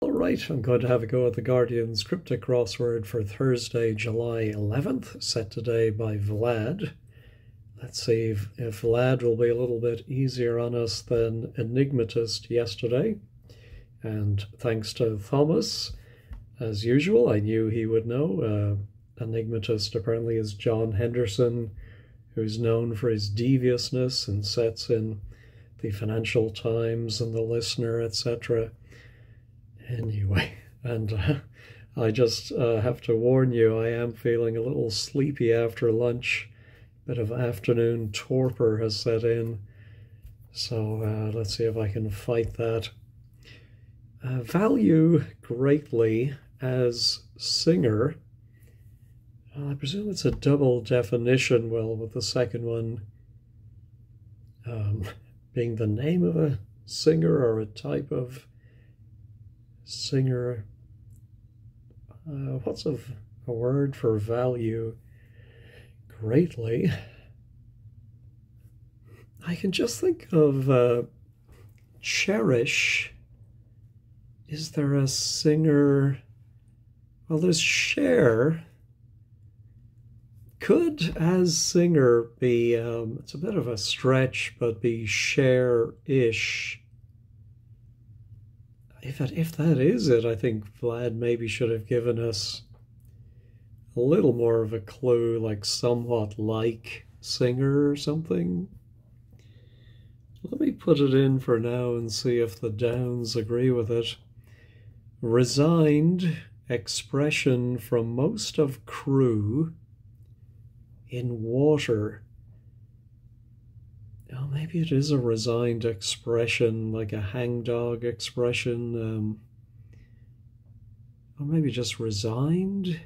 All right, I'm going to have a go at the Guardian's Cryptic Crossword for Thursday, July 11th, set today by Vlad. Let's see if Vlad will be a little bit easier on us than Enigmatist yesterday. And thanks to Thomas, as usual, I knew he would know. Enigmatist apparently is John Henderson, who's known for his deviousness and sets in the Financial Times and the Listener, etc. Anyway, and I just have to warn you, I am feeling a little sleepy after lunch. Bit of afternoon torpor has set in. So let's see if I can fight that. Value greatly as singer. I presume it's a double definition, well, with the second one being the name of a singer or a type of singer. What's a word for value greatly? I can just think of cherish. Is there a singer? Well, there's share. Could as singer be, it's a bit of a stretch, but be share-ish. If that is it, I think Vlad maybe should have given us a little more of a clue, like somewhat like singer or something. Let me put it in for now and see if the Downs agree with it. Resigned expression from most of crew in water. Oh, maybe it is a resigned expression, like a hangdog expression, or maybe just resigned.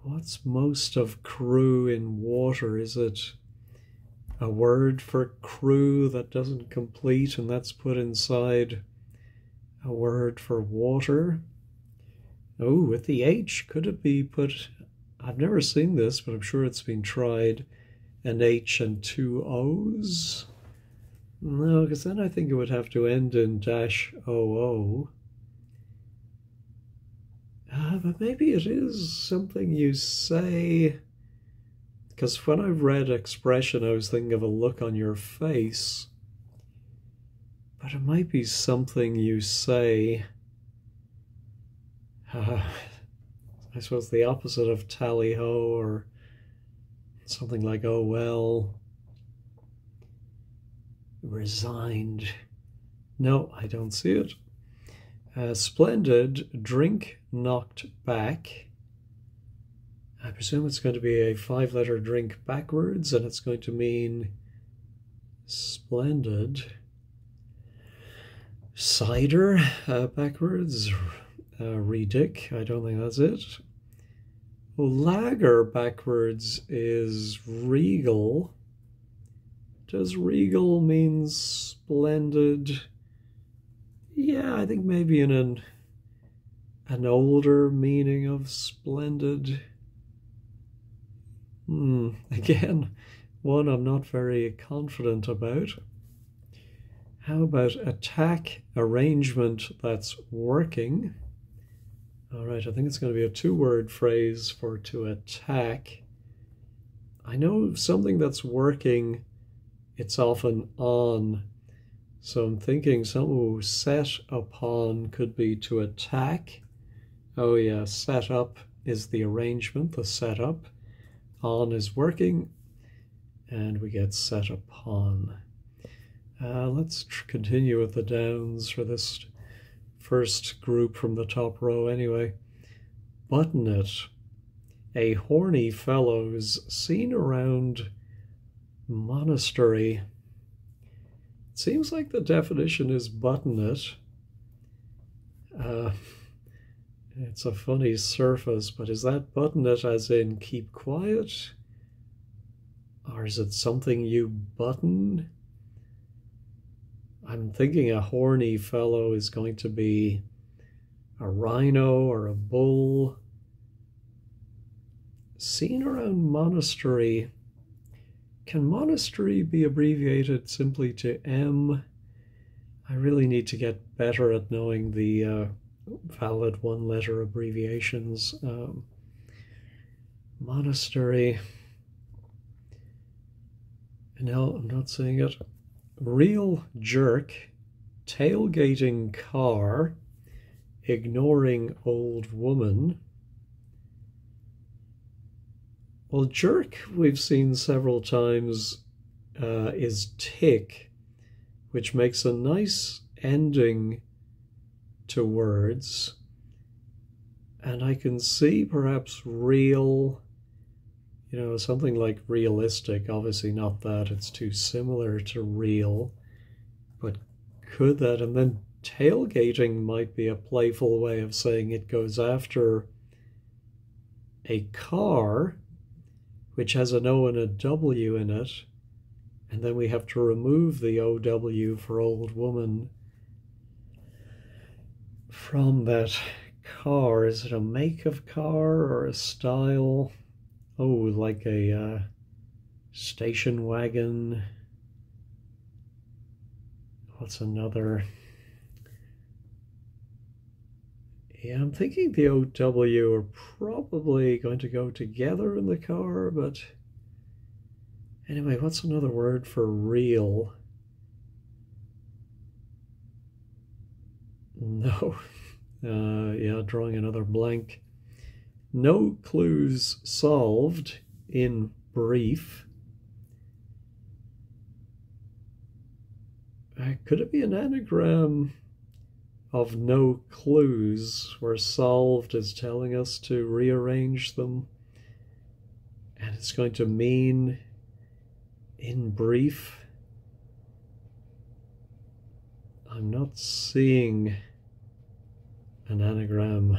What's most of crew in water? Is it a word for crew that doesn't complete and that's put inside a word for water? Oh, with the H, could it be put? I've never seen this, but I'm sure it's been tried. An H and two O's? No, because then I think it would have to end in -OO. But maybe it is something you say. Because when I read expression, I was thinking of a look on your face. But it might be something you say. I suppose the opposite of tally-ho, or something like, oh well. Resigned. No, I don't see it. Splendid, drink knocked back. I presume it's going to be a 5-letter drink backwards, and it's going to mean splendid. Cider backwards. Redick, I don't think that's it. Lager backwards is regal. Does regal mean splendid? Yeah, I think maybe in an older meaning of splendid. Again, one I'm not very confident about. How about attack arrangement that's working? All right, I think it's going to be a 2-word phrase for to attack. I know something that's working, it's often on. So I'm thinking something set upon could be to attack. Oh yeah, set up is the arrangement, the setup. On is working, and we get set upon. Let's continue with the Downs for this first group from the top row anyway. Button it. A horny fellow's seen around monastery. It seems like the definition is button it. It's a funny surface, but is that button it as in keep quiet? Or is it something you button? I'm thinking a horny fellow is going to be a rhino or a bull. Seen around monastery. Can monastery be abbreviated simply to M? I really need to get better at knowing the valid one-letter abbreviations. Monastery. No, I'm not saying it. Real jerk. Tailgating car. Ignoring old woman. Well, jerk we've seen several times is tick, which makes a nice ending to words. And I can see perhaps real, something like realistic. Obviously not that, it's too similar to real. But could that, and then tailgating might be a playful way of saying it goes after a car, which has an O and a W in it, and then we have to remove the OW for old woman from that car. Is it a make of car or a style? Oh, like a station wagon. What's another? Yeah, I'm thinking the OW are probably going to go together in the car, but anyway, what's another word for real? No. Yeah, drawing another blank. No clues solved in brief. Could it be an anagram of no clues, where solved is telling us to rearrange them, and it's going to mean in brief? I'm not seeing an anagram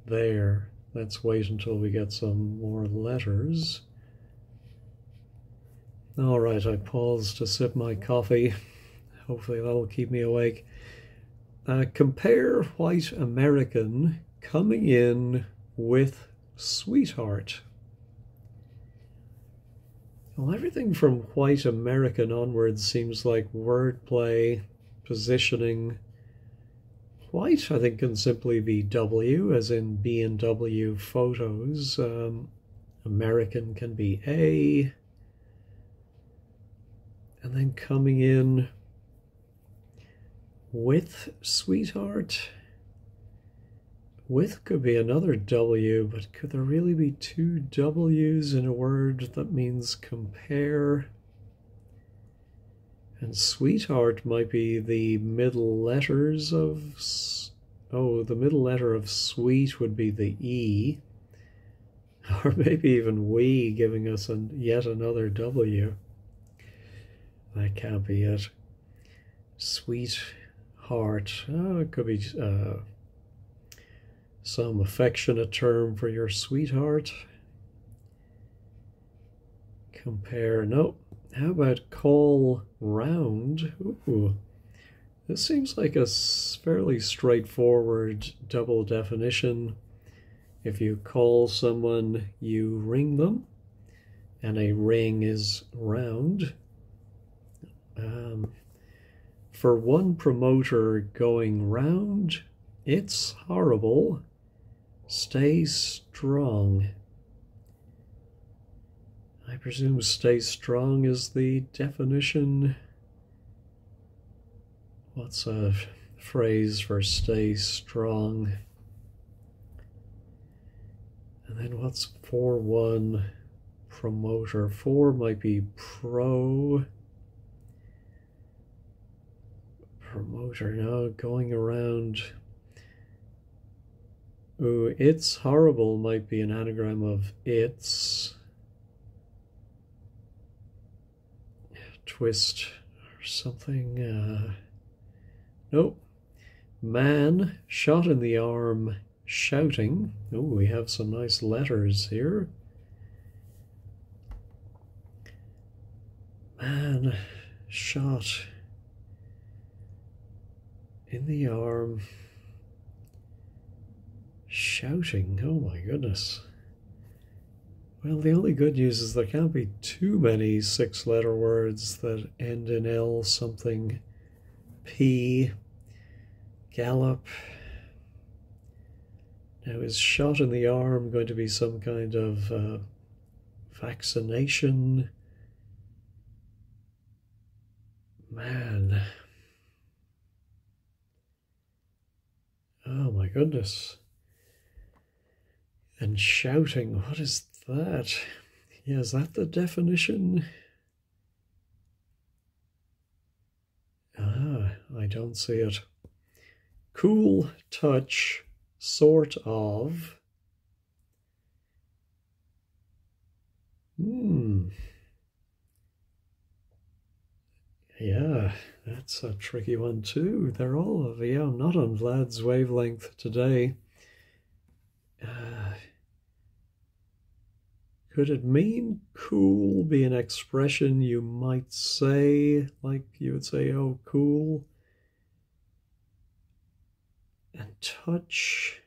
there. Let's wait until we get some more letters. All right, I paused to sip my coffee. Hopefully that'll keep me awake. Compare white American coming in with sweetheart. Well, everything from white American onwards seems like wordplay, positioning. White, I think, can simply be W, as in B&W photos. American can be A. And then coming in with sweetheart. With could be another W, but could there really be two W's in a word that means compare? And sweetheart might be the middle letters of... Oh, the middle letter of sweet would be the E. Or maybe even we, giving us yet another W. That can't be it. Sweetheart. Oh, it could be some affectionate term for your sweetheart. Compare. No. How about call round? Ooh. This seems like a fairly straightforward double definition. If you call someone, you ring them, and a ring is round. For one promoter going round, it's horrible. Stay strong. I presume stay strong is the definition. What's a phrase for stay strong? And then what's for one promoter? For might be pro. Promoter, no, going around. Ooh, it's horrible might be an anagram of it's. Twist or something. Nope. Man shot in the arm shouting. Oh, we have some nice letters here. Man shot in the arm shouting. Oh my goodness. Well, the only good news is there can't be too many 6-letter words that end in L something. P, gallop. Now, is shot in the arm going to be some kind of vaccination? Man. Oh my goodness. And shouting, what is that? Yeah, is that the definition? Ah, I don't see it. Cool touch, sort of. Yeah, that's a tricky one too. They're all, yeah, not on Vlad's wavelength today. Could it mean cool be an expression you might say, like you would say, oh, cool? And touch,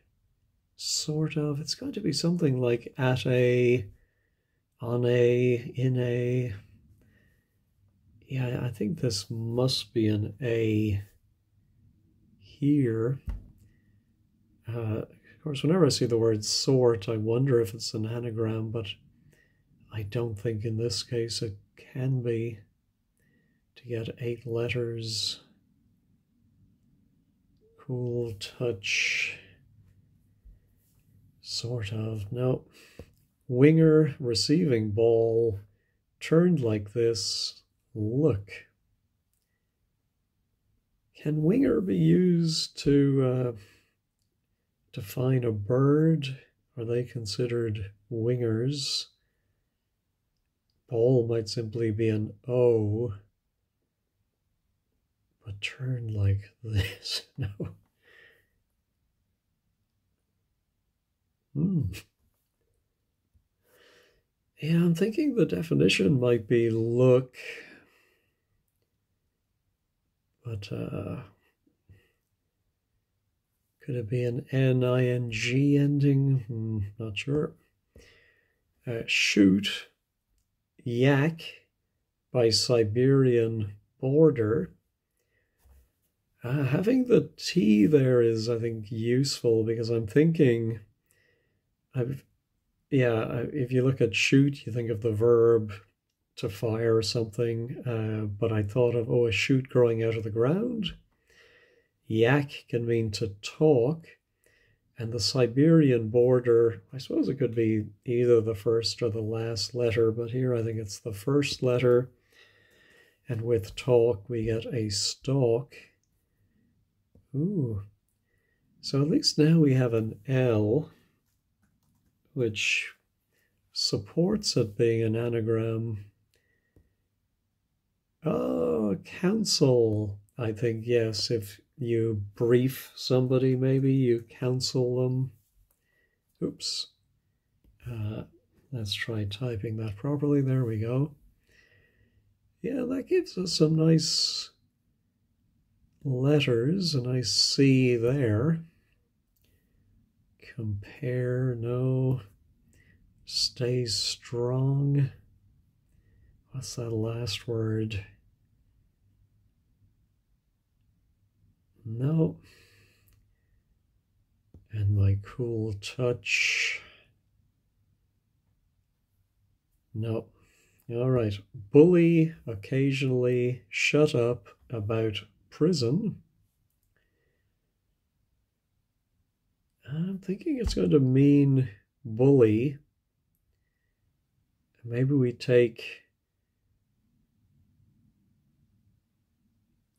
sort of, it's going to be something like at a, on a, in a. Yeah, I think this must be an A here. Of course, whenever I see the word sort, I wonder if it's an anagram, but I don't think in this case it can be, to get 8 letters. Cool touch, sort of. No. Winger receiving ball, turned like this. Look. Can winger be used to define a bird? Are they considered wingers? Ball might simply be an O, but turned like this. No. Yeah, I'm thinking the definition might be look, but could it be an N-I-N-G ending? Not sure. Shoot, yak by Siberian border. Having the T there is, I think, useful because I'm thinking, if you look at shoot, you think of the verb to fire something, but I thought of, a shoot growing out of the ground. Yak can mean to talk, and the Siberian border, I suppose it could be either the first or the last letter, but here I think it's the first letter, and with talk we get a stalk. Ooh, so at least now we have an L, which supports it being an anagram. Oh, counsel, I think, yes. If you brief somebody, maybe you counsel them. Oops. Let's try typing that properly. There we go. Yeah, that gives us some nice letters, a nice C there. Compare, no. Stay strong. What's that last word? No. And my cool touch. No. All right. Bully occasionally, shut up about prison. I'm thinking it's going to mean bully. Maybe we take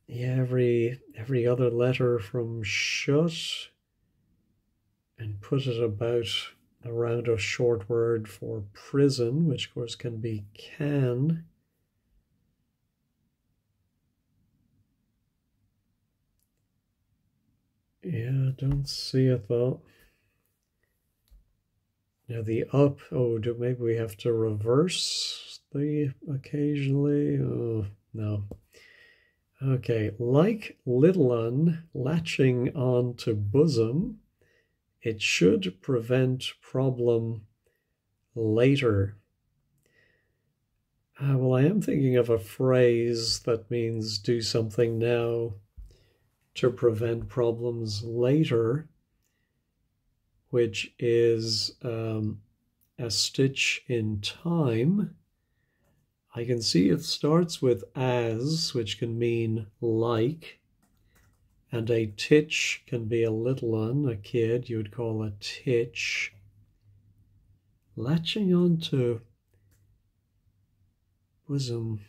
every other letter from shut and put it around a short word for prison, which of course can be can. Yeah, don't see it though. Now the up, maybe we have to reverse the occasionally. Oh, no. Okay, like little un latching on to bosom, it should prevent problem later. Well, I am thinking of a phrase that means do something now. to prevent problems later, which is a stitch in time. I can see it starts with as, which can mean like, and a titch can be a little one, a kid, you would call a titch. Latching on to bosom.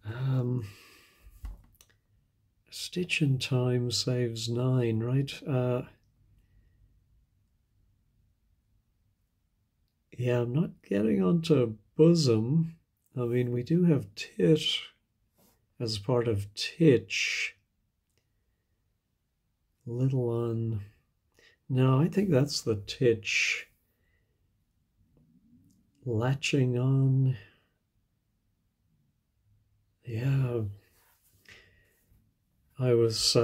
A stitch in time saves 9, right? Yeah, I'm not getting onto bosom. I mean, we do have tit as part of titch. Little one. No, I think that's the titch. Latching on. Yeah. I was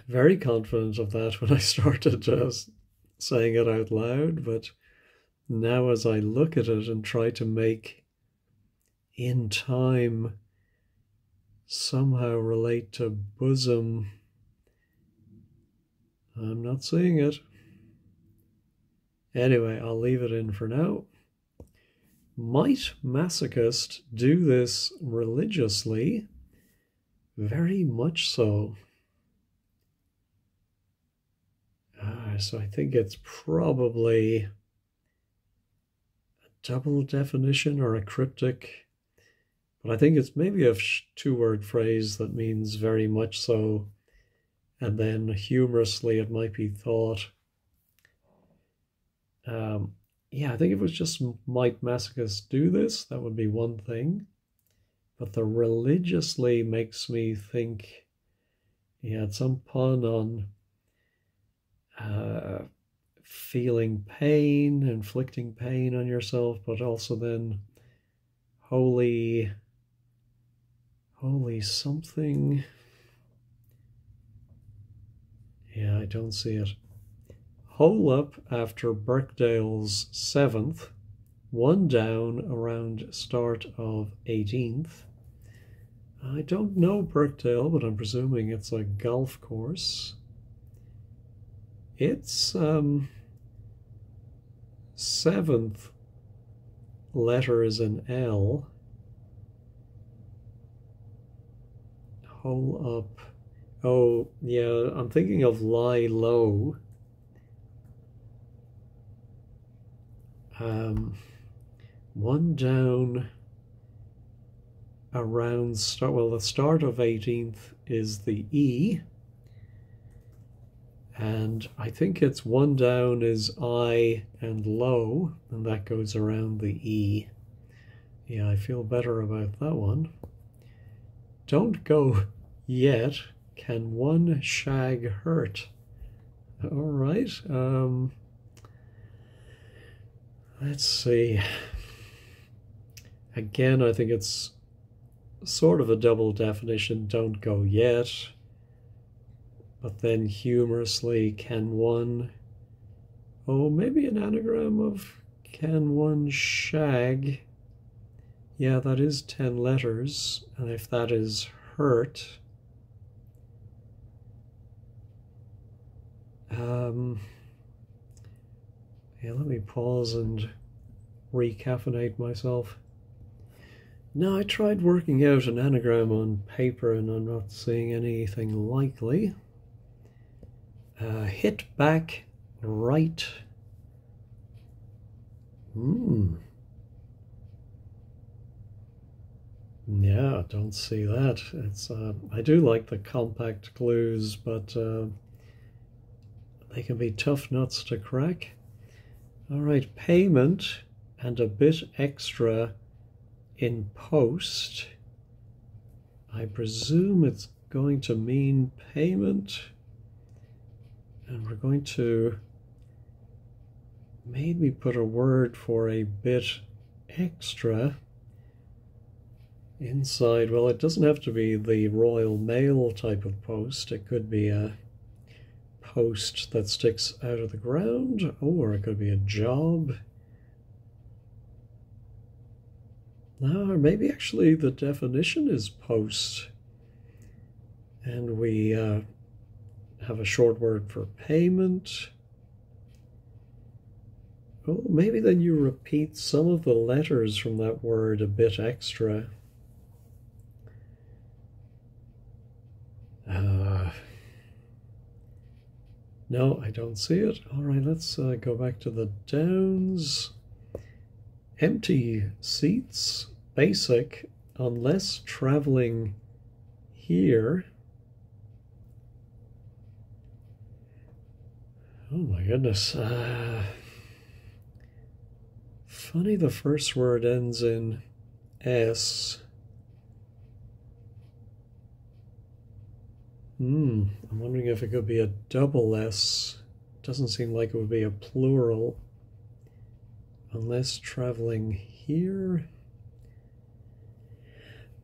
very confident of that when I started saying it out loud, but now as I look at it and try to make in time somehow relate to bosom, I'm not seeing it. Anyway, I'll leave it in for now. Might masochist do this religiously? Very much so. So I think it's probably a double definition or a cryptic, but I think it's maybe a two-word phrase that means very much so, and then humorously it might be thought. Yeah, I think if it was just might masochists do this, that would be one thing. But the religiously makes me think, yeah, it's some pun on feeling pain, inflicting pain on yourself, but also then holy something. Yeah, I don't see it. Hole up after Birkdale's 7th, 1 down around start of 18th. I don't know Birkdale, but I'm presuming it's a golf course. Its 7th letter is an L. Hole up. Oh, yeah, I'm thinking of lie low. 1 down around start. Well, the start of 18th is the E. And I think it's 1 down is I and low, and that goes around the E. Yeah, I feel better about that one. Don't go yet. Can one shag hurt? All right. Let's see. Again, I think it's sort of a double definition. Don't go yet. But then humorously, can one, oh, maybe an anagram of can one shag? Yeah, that is 10 letters. And if that is hurt, yeah, let me pause and recaffeinate myself. Now, I tried working out an anagram on paper and I'm not seeing anything likely. Hit back right. Yeah, don't see that. It's I do like the compact clues, but they can be tough nuts to crack. All right, payment and a bit extra in post. I presume it's going to mean payment. And we're going to maybe put a word for a bit extra inside. Well, it doesn't have to be the Royal Mail type of post. It could be a post that sticks out of the ground, or it could be a job. Or maybe actually the definition is post. And we have a short word for payment. Oh, maybe then you repeat some of the letters from that word a bit extra. No, I don't see it. All right, let's go back to the downs. Empty seats, basic, unless traveling here. Oh my goodness. Funny the first word ends in S. I'm wondering if it could be a double S. Doesn't seem like it would be a plural. Unless traveling here.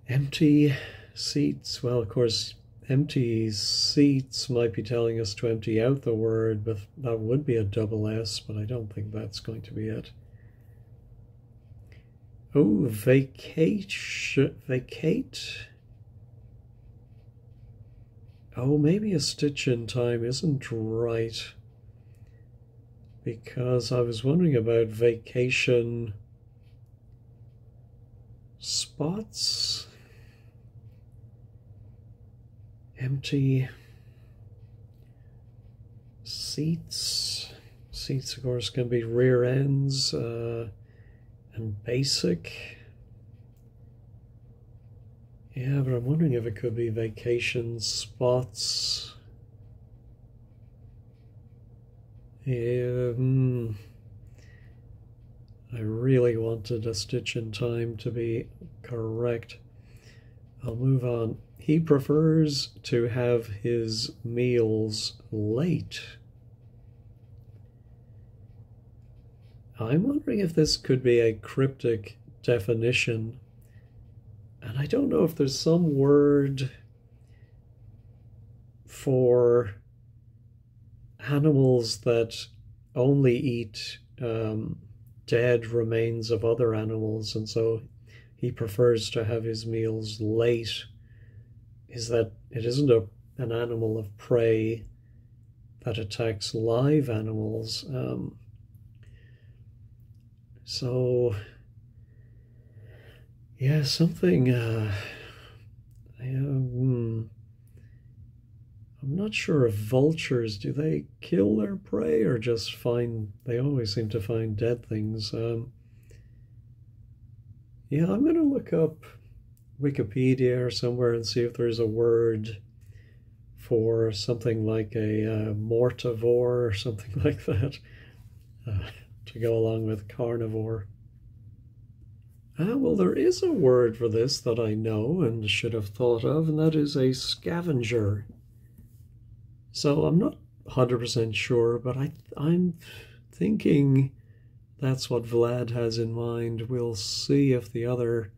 Empty seats. Well, of course, empty seats might be telling us to empty out the word, but that would be a double S, but I don't think that's going to be it. Oh, vacate. Oh, maybe a stitch in time isn't right, because I was wondering about vacation spots. Empty seats. Seats, of course, can be rear ends and basic. Yeah, but I'm wondering if it could be vacation spots. Yeah, I really wanted a stitch in time to be correct. I'll move on. He prefers to have his meals late. I'm wondering if this could be a cryptic definition. And I don't know if there's some word for animals that only eat dead remains of other animals, and so he prefers to have his meals late. Is that it isn't an animal of prey that attacks live animals. So yeah, something I'm not sure if vultures, do they kill their prey or just they always seem to find dead things. Yeah, I'm going to look up Wikipedia or somewhere and see if there's a word for something like a mortivore or something like that to go along with carnivore. Well, there is a word for this that I know and should have thought of, and that is a scavenger. So I'm not 100% sure, but I'm thinking that's what Vlad has in mind. We'll see if the other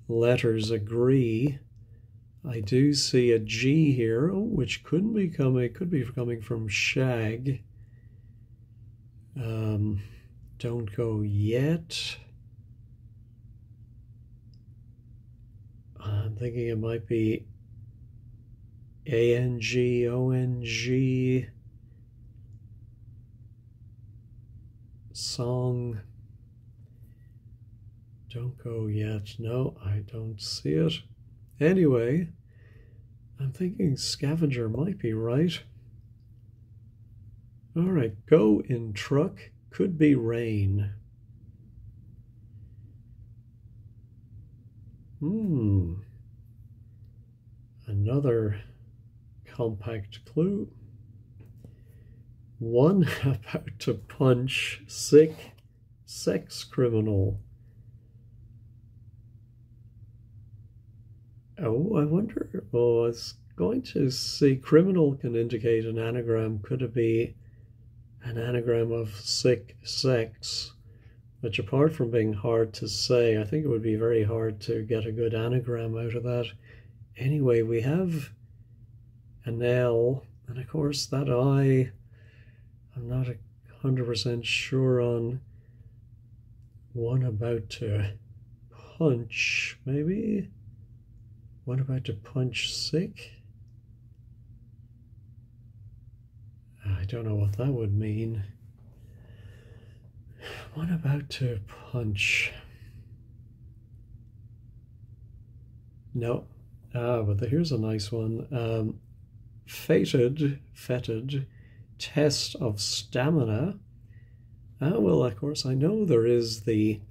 letters agree. I do see a G here, which could be coming from shag. Don't go yet. I'm thinking it might be ANGONG. Song. Don't go yet. No, I don't see it. Anyway, I'm thinking scavenger might be right. All right, go in truck could be rain. Another compact clue. One about to punch sick sex criminal. Oh, I wonder. Oh, I was going to see criminal can indicate an anagram. Could it be an anagram of sick sex? Which, apart from being hard to say, I think it would be very hard to get a good anagram out of that. Anyway, we have an L, and of course that I, I'm not 100% sure on. One about to punch, maybe? One about to punch sick? don't know what that would mean. What about to punch? No. But here's a nice one. Fetid, test of stamina. Well, of course, I know there is the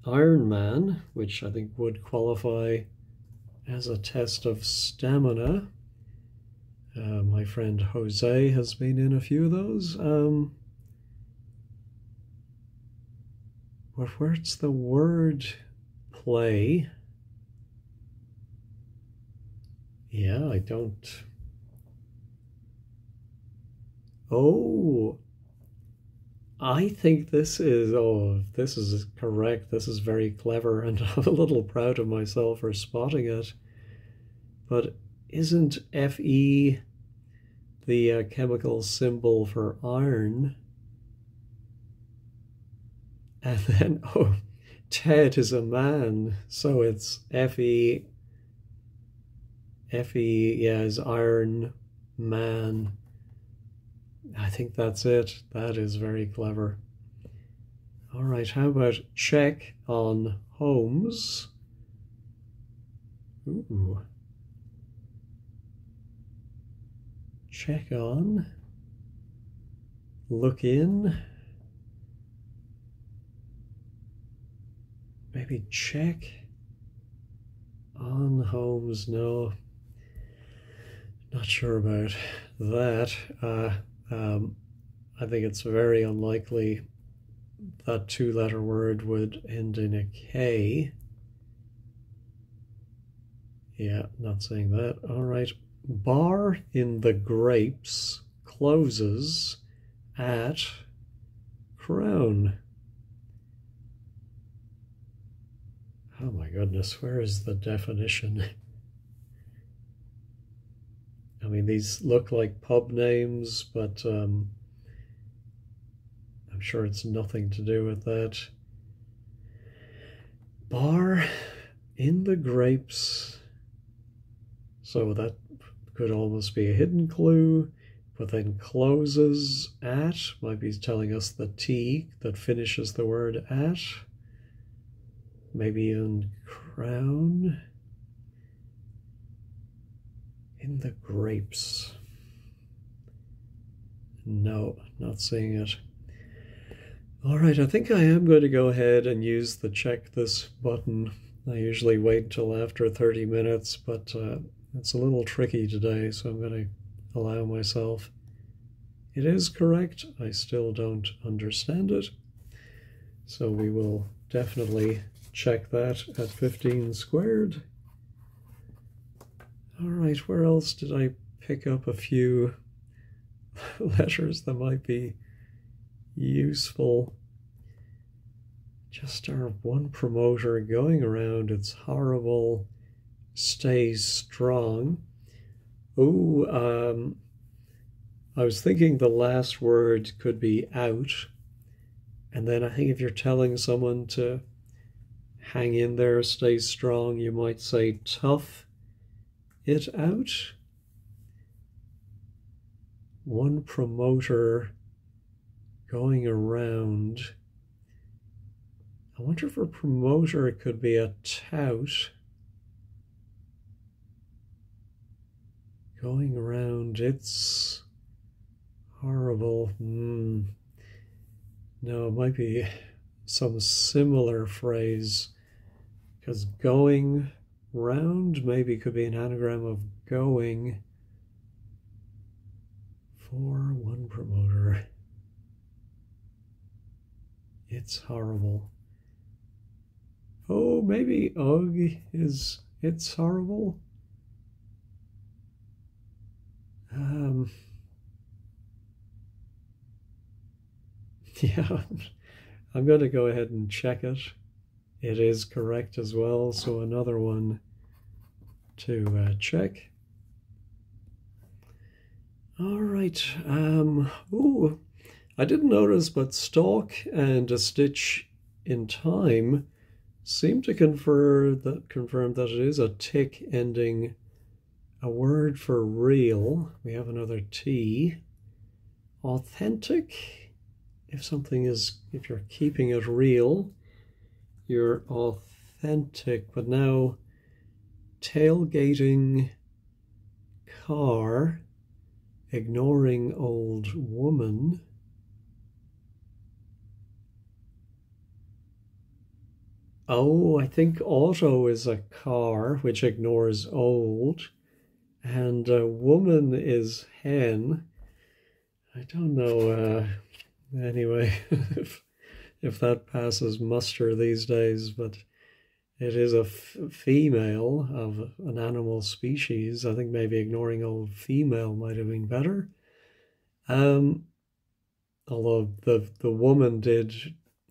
Iron Man, which I think would qualify as a test of stamina. My friend Jose has been in a few of those. But where's the word play? Yeah, I don't. Oh, I think this is, this is correct. This is very clever, and I'm a little proud of myself for spotting it. But isn't Fe the chemical symbol for iron? And then, Ted is a man, so it's Fe, yeah, is Iron Man. I think that's it. That is very clever. All right, how about check on homes? Ooh. Check on. Look in. Maybe check on homes. No, not sure about that. I think it's very unlikely that two-letter word would end in a K. Yeah, not saying that. All right. Bar in the grapes closes at Crown. Oh my goodness, where is the definition? I mean, these look like pub names, but I'm sure it's nothing to do with that. Bar in the grapes. So that could almost be a hidden clue, but then closes at might be telling us the T that finishes the word at. Maybe in crown. In the grapes. No, not seeing it. All right, I think I am going to go ahead and use the check this button. I usually wait until after 30 minutes, but it's a little tricky today, so I'm going to allow myself. It is correct. I still don't understand it. So we will definitely check that at 15 squared. All right, where else did I pick up a few letters that might be useful? Just our one promoter going around, it's horrible, stays strong. Oh, I was thinking the last word could be out. And then I think if you're telling someone to hang in there, stay strong, you might say tough it out. One promoter going around. I wonder if a promoter it could be a tout. Going around, it's horrible. No, it might be some similar phrase, because going round maybe could be an anagram of going. For one promoter. It's horrible. Oh, maybe ugh is it's horrible. Yeah, I'm going to go ahead and check it. It is correct as well, so another one to check. All right. Ooh, I didn't notice, but stalk and a stitch in time seem to confirm that it is a tick ending a word for real. We have another T. authentic. If you're keeping it real, you're authentic. But now, tailgating car, ignoring old woman. Oh, I think auto is a car, which ignores old, and woman is hen. I don't know, anyway, if that passes muster these days, but it is a female of an animal species. I think maybe ignoring old female might have been better. Although the woman did,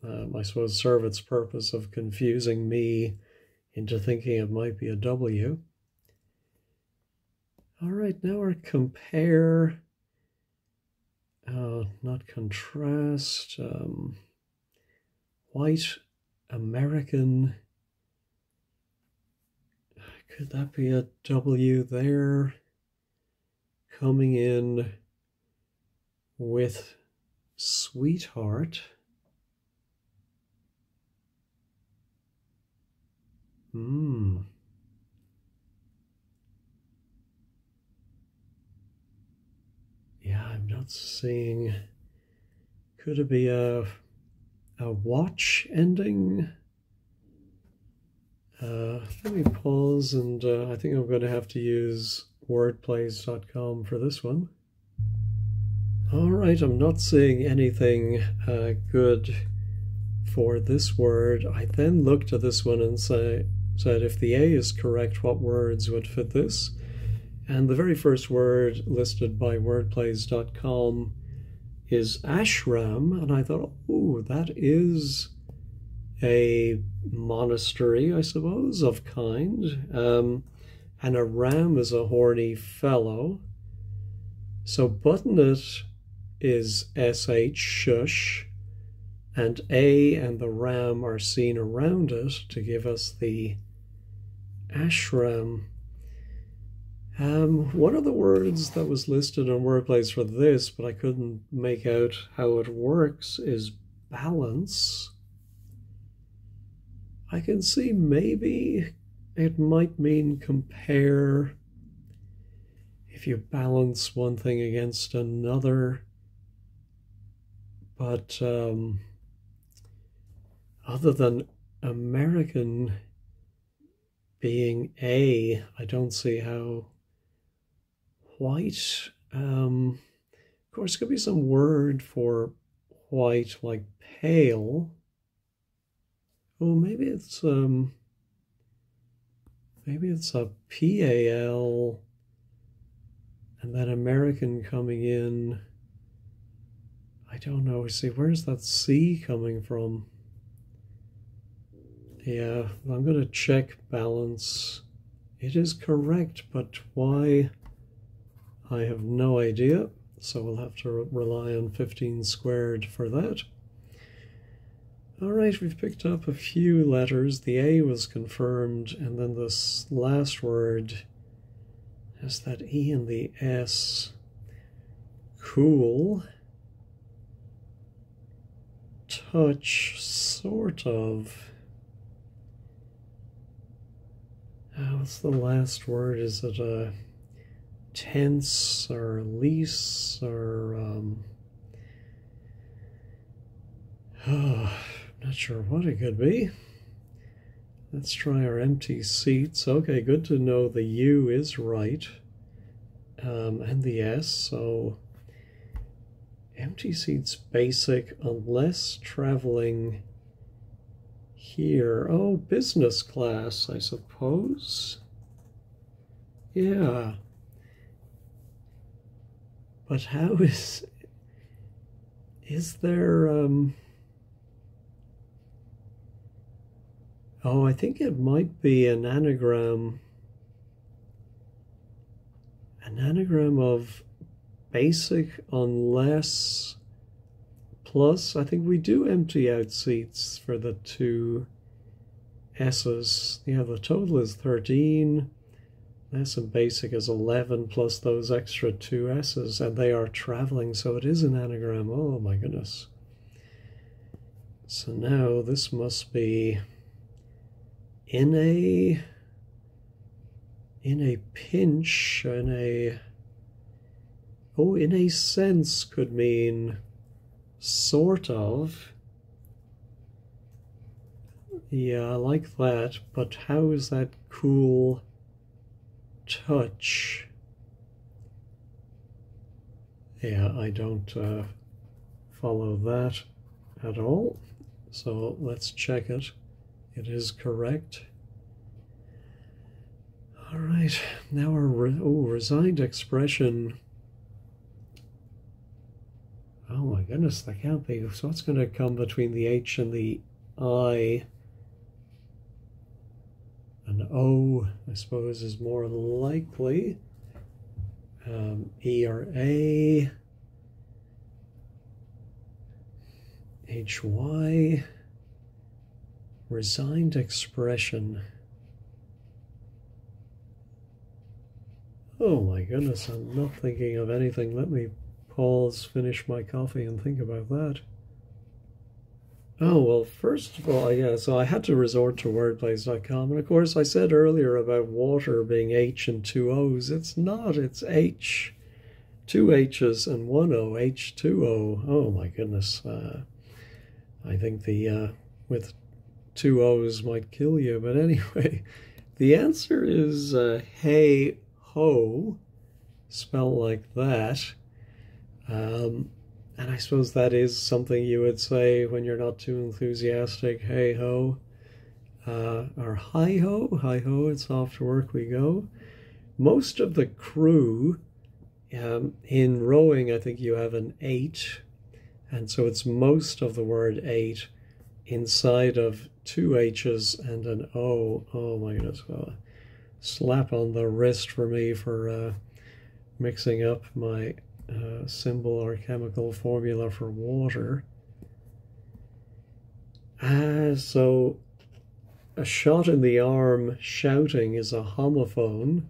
I suppose, serve its purpose of confusing me into thinking it might be a W. All right, now our compare, not contrast, white American. Could that be a W there? Coming in with sweetheart. Yeah, I'm not seeing. Could it be a watch ending? Let me pause, and I think I'm going to have to use wordplays.com for this one. All right, I'm not seeing anything good for this word. I then looked at this one and said, if the A is correct, what words would fit this? And the very first word listed by wordplays.com is ashram, and I thought, oh, that is a monastery, I suppose, of kind. And a ram is a horny fellow. So button it is SH, shush, and A and the ram are seen around it to give us the ashram. One of the words that was listed on Wordplays for this, but I couldn't make out how it works, is balance. I can see maybe it might mean compare. If you balance one thing against another, but other than American being A, I don't see how white. Of course, it could be some word for white, like pale. Oh, maybe it's a PAL, and then American coming in. I don't know. See, where's that C coming from? Yeah, I'm going to check balance. It is correct, but why? I have no idea. So we'll have to rely on 15 squared for that. All right, we've picked up a few letters. The A was confirmed, and then this last word has that E and the S. Cool. Touch, sort of. What's the last word? Is it a tense or lease or not sure what it could be. Let's try our empty seats. Okay, good to know the U is right, and the S. So empty seats basic unless traveling here. Oh, business class, I suppose. Yeah. But how is there, oh, I think it might be an anagram of basic unless plus. I think we do empty out seats for the two S's. Yeah, the total is 13. S and basic is 11 plus those extra 2 S's, and they are traveling, so it is an anagram. Oh my goodness. So now this must be in a pinch, in a sense could mean sort of. Yeah, I like that, but how is that cool touch? Yeah, I don't follow that at all. So let's check it. It is correct. All right, now our resigned expression. Oh my goodness, that can't be. So what's going to come between the H and the I? An O, I suppose, is more likely. E or A. HY. Resigned expression. Oh my goodness, I'm not thinking of anything. Let me pause, finish my coffee, and think about that. Oh, well, first of all, yeah, so I had to resort to wordplays.com. And of course, I said earlier about water being H and 2 O's. It's not, it's H. 2 H's and 1 O, H2O. Oh my goodness. I think the with 2 O's might kill you. But anyway, the answer is hey ho, spelled like that. And I suppose that is something you would say when you're not too enthusiastic. Hey ho, or hi ho, it's off to work we go. Most of the crew in rowing, I think you have an 8, and so it's most of the word 8 inside of 2 H's and an O. Oh my goodness, slap on the wrist for me for mixing up my symbol or chemical formula for water. So a shot in the arm shouting is a homophone.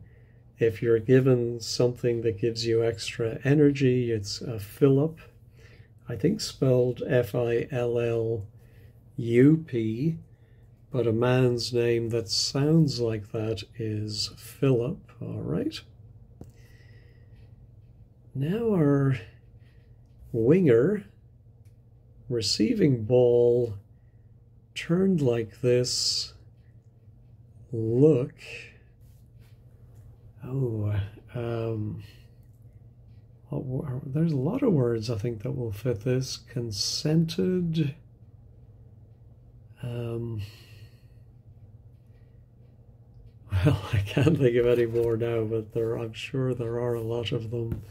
If you're given something that gives you extra energy, it's a fill-up. I think spelled F-I-L-L-U-P, but a man's name that sounds like that is Philip. All right. Now our winger, receiving ball, turned like this, look. Oh, there's a lot of words I think that will fit this. Consented. Well, I can't think of any more now, but I'm sure there are a lot of them.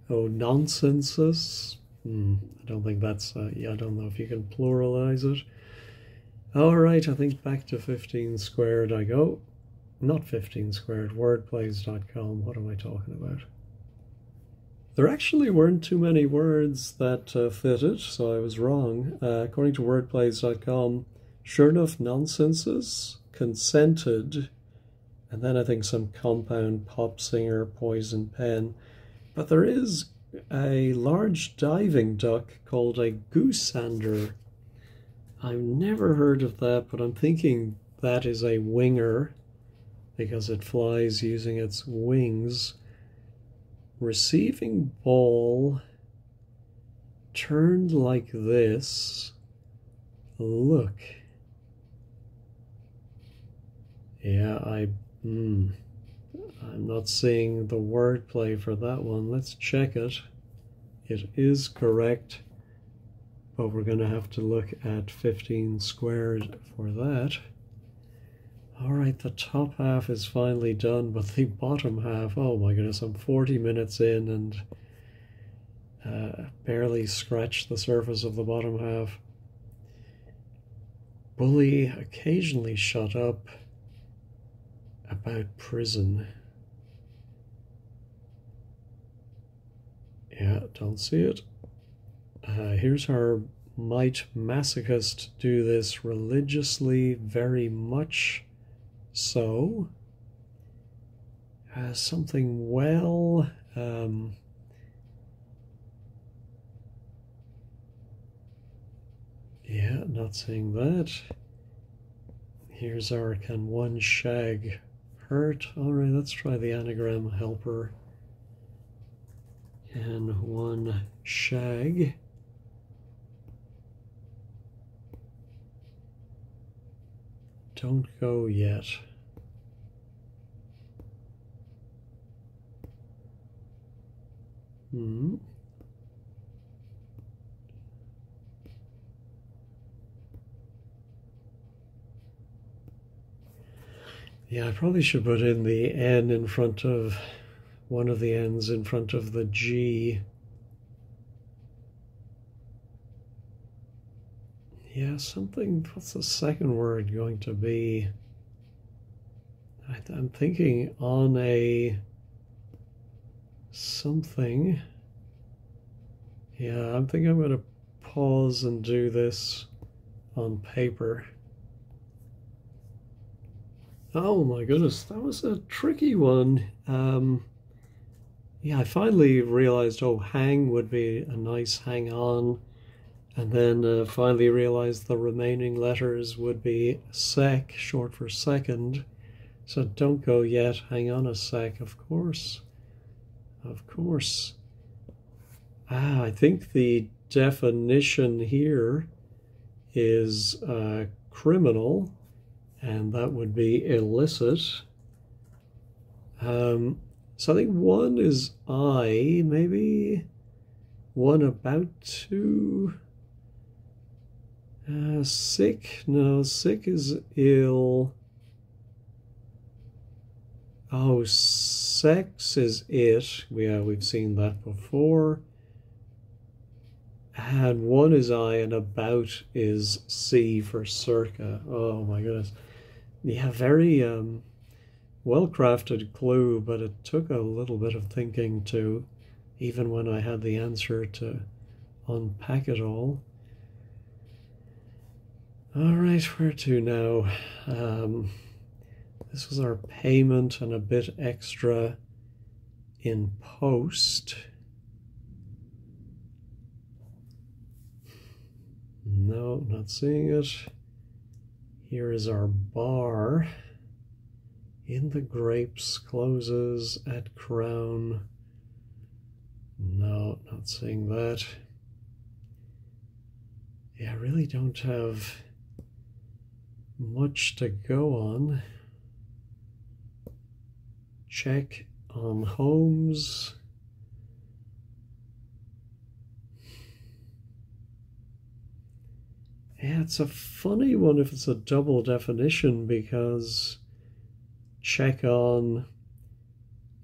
Oh, nonsenses. I don't think that's, yeah, I don't know if you can pluralize it. All right, I think back to 15 squared I go. Not 15 squared, wordplays.com. What am I talking about? There actually weren't too many words that fitted, so I was wrong. According to wordplays.com, sure enough, nonsenses, consented, and then I think some compound, pop singer, poison pen. But there is a large diving duck called a goosander. I've never heard of that, but I'm thinking that is a winger because it flies using its wings. Receiving ball turned like this. Look. Yeah, I'm not seeing the wordplay for that one. Let's check it. It is correct, but we're going to have to look at 15 squared for that. All right, the top half is finally done, but the bottom half, oh my goodness, I'm 40 minutes in and barely scratched the surface of the bottom half. Bully occasionally shut up about prison. Yeah, don't see it. Here's our might masochist do this religiously, very much so. Something well. Yeah, not seeing that. Here's our can one shag hurt. All right, let's try the anagram helper. Can one shag. Don't go yet. Yeah, I probably should put in the N in front of one of the N's in front of the G. Yeah, something, what's the second word going to be? I'm thinking on a something. Yeah, I'm thinking I'm going to pause and do this on paper. Oh my goodness, that was a tricky one. Yeah, I finally realized, oh, hang would be a nice hang on. And then finally realized the remaining letters would be sec, short for second. So don't go yet, hang on a sec, of course. Of course. I think the definition here is criminal, and that would be illicit. So I think one is I, maybe one about to. Sick, no, sick is ill. Oh, sex is it. Yeah, we've seen that before. And one is I, and about is C for circa. Oh my goodness. Yeah, very well-crafted clue, but it took a little bit of thinking to, even when I had the answer, to unpack it all. All right, where to now? This was our payment and a bit extra in post. No, not seeing it. Here is our bar. In the grapes, closes at crown. No, not seeing that. Yeah, I really don't have much to go on. Check on homes. Yeah, it's a funny one if it's a double definition, because check on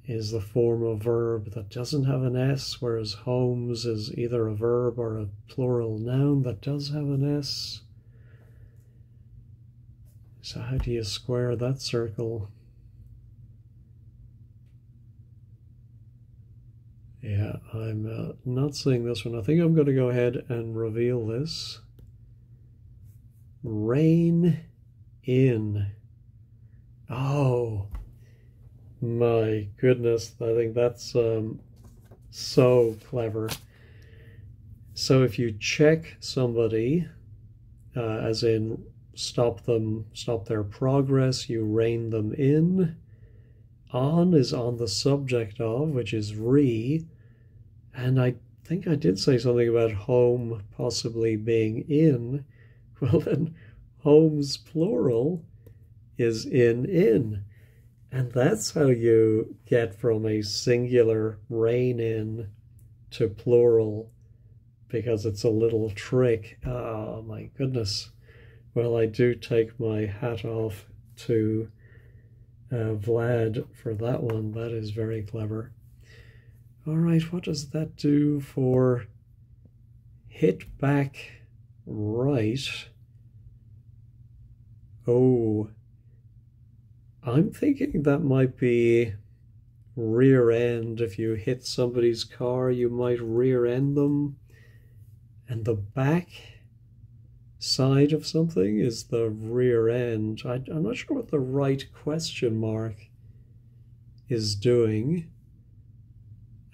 is the form of verb that doesn't have an S, whereas homes is either a verb or a plural noun that does have an S. So how do you square that circle? Yeah, I'm not seeing this one. I think I'm going to go ahead and reveal this. Rain in. Oh my goodness, I think that's so clever. So if you check somebody, as in stop their progress, you rein them in. On is on the subject of, which is re, and I think I did say something about home possibly being in. Well then, homes plural is in. And that's how you get from a singular rein in to plural, because it's a little trick. Oh my goodness. Well, I do take my hat off to Vlad for that one. That is very clever. All right, what does that do for hit back right? Oh, I'm thinking that might be rear end. If you hit somebody's car, you might rear end them. And the back side of something is the rear end. I'm not sure what the right question mark is doing.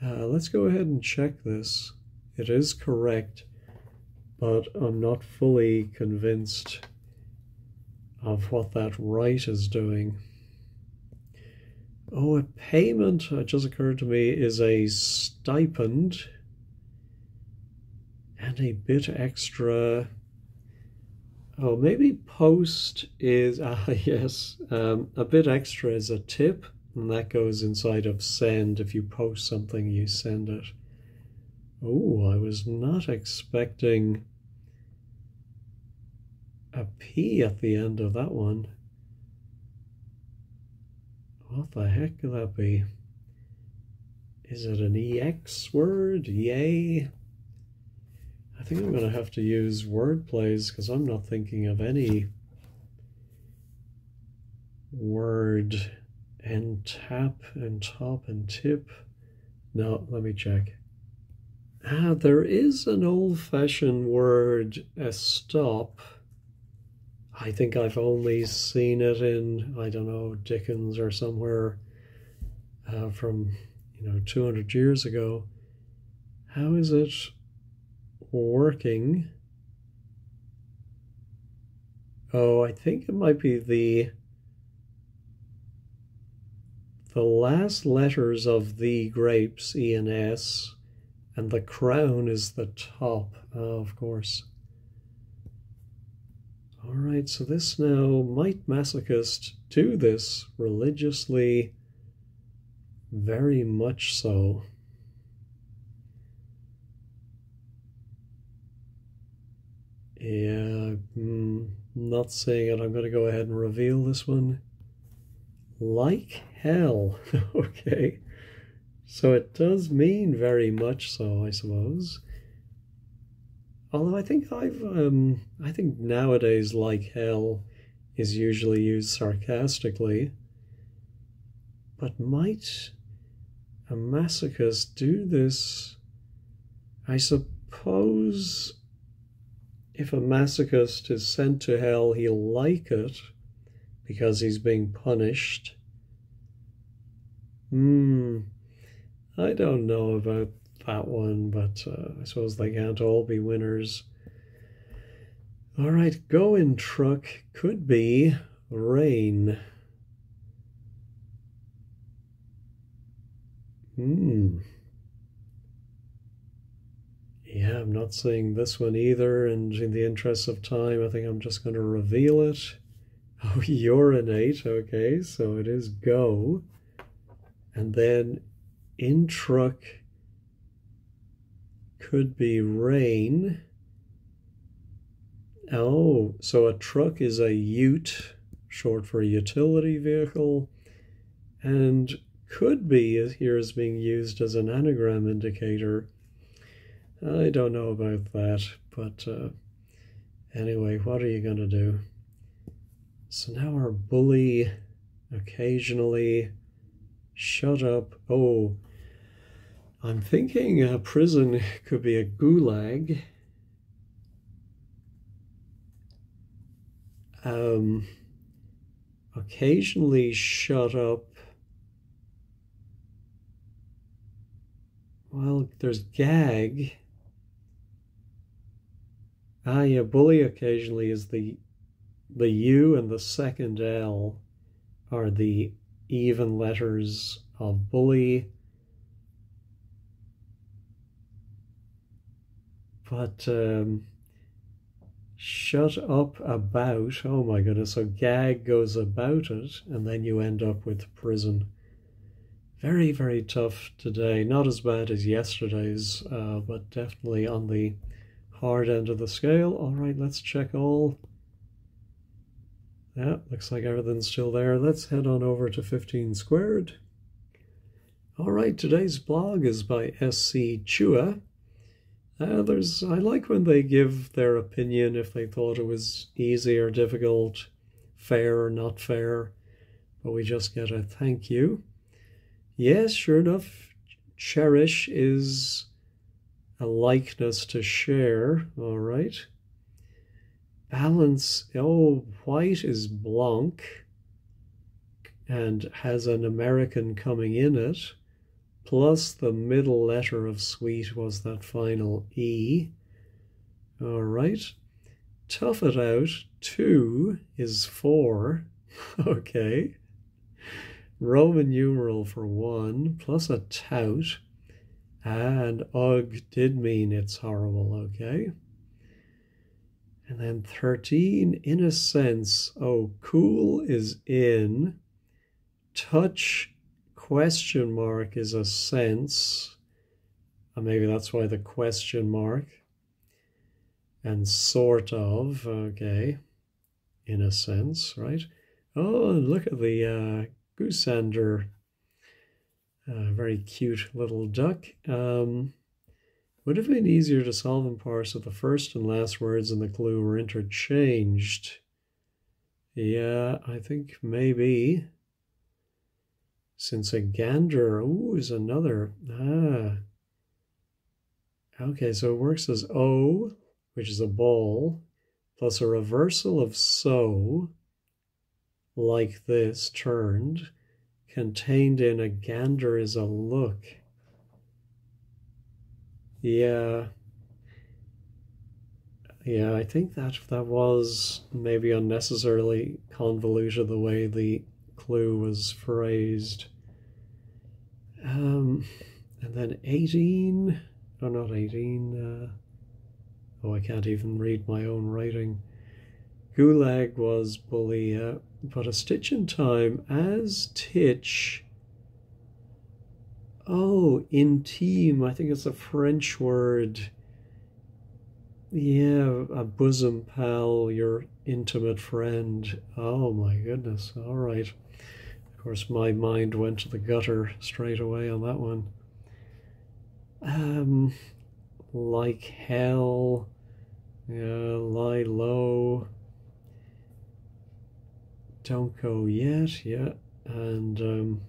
Let's go ahead and check this. It is correct, but I'm not fully convinced of what that right is doing. Oh, a payment, it just occurred to me, is a stipend and a bit extra. Oh, maybe post is, yes, a bit extra is a tip, and that goes inside of send. If you post something, you send it. Oh, I was not expecting a P at the end of that one. What the heck could that be? Is it an EX word? Yay? I think I'm going to have to use word plays because I'm not thinking of any word and tap and top and tip. No, let me check. There is an old-fashioned word, a stop. I think I've only seen it in, I don't know, Dickens or somewhere from, 200 years ago. How is it working? Oh, I think it might be the last letters of the grapes, E and S, and the crown is the top. Oh, of course. All right, so this now, might masochist do this religiously? Very much so. Yeah, not seeing it. I'm going to go ahead and reveal this one. Like hell. Okay. So it does mean very much so, I suppose. Although I think I think nowadays like hell is usually used sarcastically. But might a masochist do this? I suppose if a masochist is sent to hell, he'll like it because he's being punished. I don't know about that one, but I suppose they can't all be winners. All right, go in truck could be rain. Yeah, I'm not seeing this one either, and in the interest of time, I think I'm just going to reveal it. Oh, urinate, okay, so it is go. And then in truck could be rain. Oh, so a truck is a ute, short for a utility vehicle, and could be here is being used as an anagram indicator. I don't know about that, but anyway, what are you going to do? So now our bully occasionally shut up. Oh, I'm thinking a prison could be a gulag. Occasionally shut up. Well, there's gag. Yeah, bully occasionally is the U and the second L are the even letters of bully. But shut up about, oh my goodness, so gag goes about it, and then you end up with prison. Very, very tough today. Not as bad as yesterday's, but definitely on the hard end of the scale. All right, let's check all. Yeah, looks like everything's still there. Let's head on over to 15 squared. All right, today's blog is by SC Chua. I like when they give their opinion if they thought it was easy or difficult, fair or not fair, but we just get a thank you. Yes, sure enough, cherish is a likeness to share, all right. Balance, oh, white is blanc, and has an American coming in it, plus the middle letter of sweet was that final E. All right. Tough it out. 2 is 4. Okay. Roman numeral for 1, plus a tout. And ugh did mean it's horrible, okay? And then 13, in a sense. Oh, cool is in. Touch question mark is a sense. Maybe that's why the question mark. And sort of, okay, in a sense, right? Oh, look at the goosander. Very cute little duck. Would have been easier to solve and parse if the first and last words in the clue were interchanged. Yeah, I think maybe. Since a gander, ooh, is another. Okay, so it works as O, which is a ball, plus a reversal of so, like this, turned, contained in a gander is a look. Yeah, I think that was maybe unnecessarily convoluted the way the clue was phrased. And then 18, oh, not 18, oh, I can't even read my own writing. Gulag was bully, but a stitch in time as titch. Oh, intime, I think it's a French word. Yeah, a bosom pal, your intimate friend. Oh my goodness, all right. Of course, my mind went to the gutter straight away on that one. Like hell, yeah, lie low. Don't go yet, yeah. And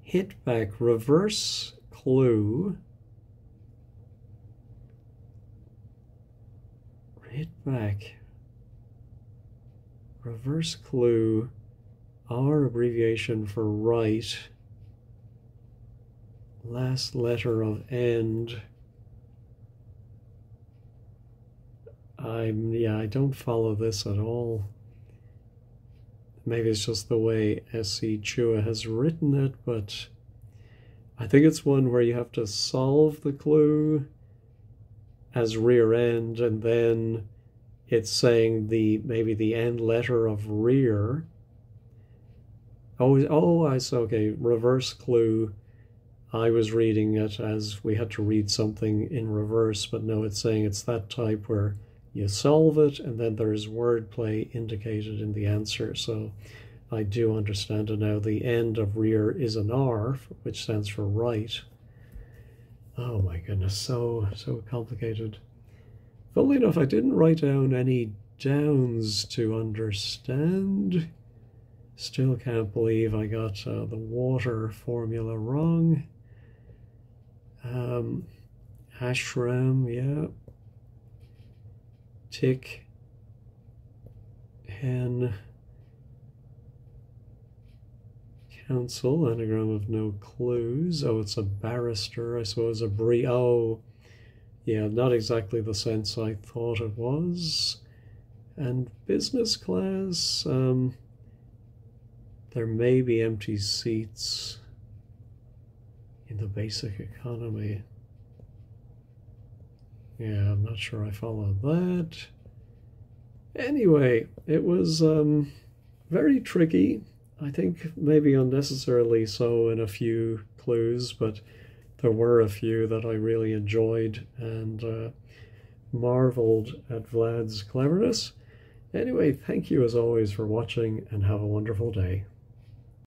hit back, reverse clue. Hit back. Reverse clue. R abbreviation for right. Last letter of end. I don't follow this at all. Maybe it's just the way S.C. Chua has written it, but I think it's one where you have to solve the clue as rear end, and then it's saying maybe the end letter of rear. Oh, I saw, okay, reverse clue. I was reading it as we had to read something in reverse, but no, it's saying it's that type where you solve it and then there's wordplay indicated in the answer. So I do understand it now. The end of rear is an R, which stands for right. Oh my goodness, so complicated. Funnily enough, I didn't write down any downs to understand. Still can't believe I got the water formula wrong. Ashram, yeah. Tick, hen, council, anagram of no clues. Oh, it's a barrister, I suppose, a oh, yeah, not exactly the sense I thought it was. And business class, there may be empty seats in the basic economy. Yeah, I'm not sure I followed that. Anyway, it was very tricky. I think maybe unnecessarily so in a few clues, but there were a few that I really enjoyed and marveled at Vlad's cleverness. Anyway, thank you as always for watching and have a wonderful day.